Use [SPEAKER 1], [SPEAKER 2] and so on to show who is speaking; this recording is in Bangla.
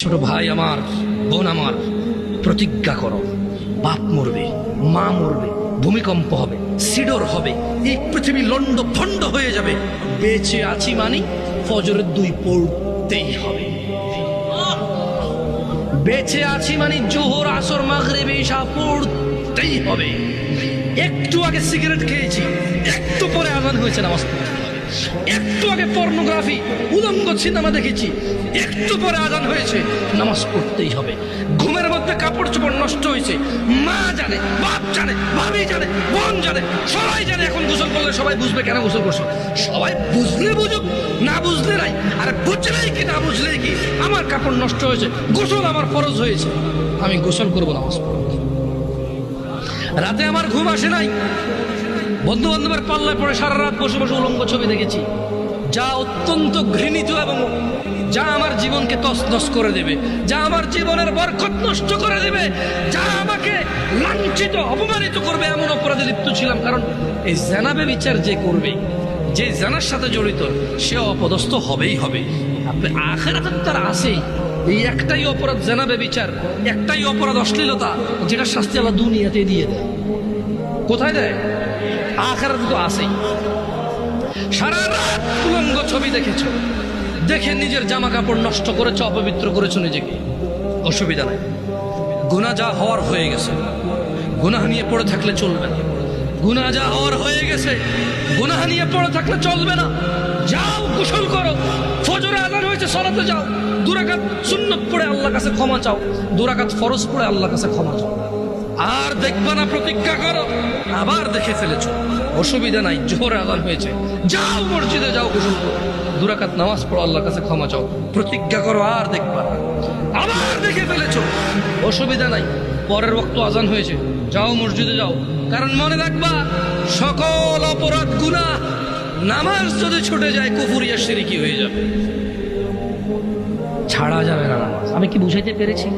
[SPEAKER 1] ছোট ভাই আমার, বোন আমার, প্রতিজ্ঞা করো, বাপ মরবে, মা মরবে, ভূমিকম্প হবে, সিডর হবে, এই পৃথিবী লন্ড ভন্ড হয়ে যাবে, বেঁচে আছি মানি ফজরের 2 পড়তেই হবে। বেঁচে আছি মানে জোহর আসর মাগরিব ইশা পড়তেই হবে। একটু আগে সিগারেট খেয়েছি, একটু পরে আজান হয়েছে, নামাজ পড়তে হবে। একটু আগে পর্নোগ্রাফি উলঙ্গ সিনেমা দেখেছি, একটু পরে আজান হয়েছে, নামাজ পড়তেই হবে। ঘুমের মধ্যে কাপড় চোপড় নষ্ট হয়েছে, মা জানে, বাপ জানে, ভাবি জানে, বোন জানে, সবাই জানে। এখন গোসল করলে সবাই বুঝবে কেন গোসল করছো। সবাই বুঝলে বুঝুক, না বুঝলে নাই। আর বুঝলেই কি না বুঝলেই কি, আমার কাপড় নষ্ট হয়েছে, গোসল আমার ফরজ হয়েছে, আমি গোসল করবো, নামাজ পড়ব। রাতে আমার ঘুম আসে নাই, বন্ধু বান্ধবের পাল্লায় পড়ে সারা রাত বসে বসে উলঙ্গ ছবি দেখেছি, যা অত্যন্ত ঘৃণিত এবং যা আমার জীবনকে তছনছ করে দেবে, যা আমার জীবনের বরকত নষ্ট করে দেবে, যা আমাকে লাঞ্ছিত অপমানিত করবে, এমন অপরাধে লিপ্ত ছিলাম। কারণ এই জানাবে বিচার যে করবে, যে জানার সাথে জড়িত, সে অপদস্থ হবেই হবে। আপনি আখিরাতে তার আছেই। এই একটাই অপরাধ জানাবে বিচার, একটাই অপরাধ অশ্লীলতা, যেটা শাস্তি আল্লাহ দুনিয়াতে দিয়ে দেয়। কোথায় দেয়? আখিরাতে তো আছেই। সারা রাত উলঙ্গ ছবি দেখেছো, দেখে নিজের জামা কাপড় নষ্ট করেছো, অপবিত্র করেছো নিজেকে, অসুবিধা নাই। গুনাহ যা হওয়ার হয়ে গেছে, গুনাহ নিয়ে পড়ে থাকলে চলবে না। গুনাহ যা হওয়ার হয়ে গেছে, গুনাহ নিয়ে পড়ে থাকলে চলবে না। যাও গোসল করো, ফজরে আযান হয়েছে, সালাতে যাও, 2 রাকাত সুন্নত পড়ে আল্লাহর কাছে ক্ষমা চাও, 2 রাকাত ফরজ পড়ে আল্লাহর কাছে ক্ষমা চাও। আর দেখবা না, প্রতিজ্ঞা করো, আবার দেখে ফেলেছো, অসুবিধা নাই, জোহরে আযান হয়েছে, যাও মসজিদে যাও, গোসল করো, 2 রাকাত নামাজ পড়ো, আল্লাহর কাছে ক্ষমা চাও, প্রতিজ্ঞা করো, আর দেখবা না। আবার দেখে ফেলেছো, অসুবিধা নাই, পরের ওয়াক্ত আযান হয়েছে, যাও মসজিদে যাও। কারণ মনে রাখবা, সকল অপরাধ গুনাহ, নামাজ যদি ছুটে যায় কুফরিয়া শিরকি হয়ে যাবে, ছাড়া যাবে না নামাজ। আমি কি বুঝাইতে পেরেছি?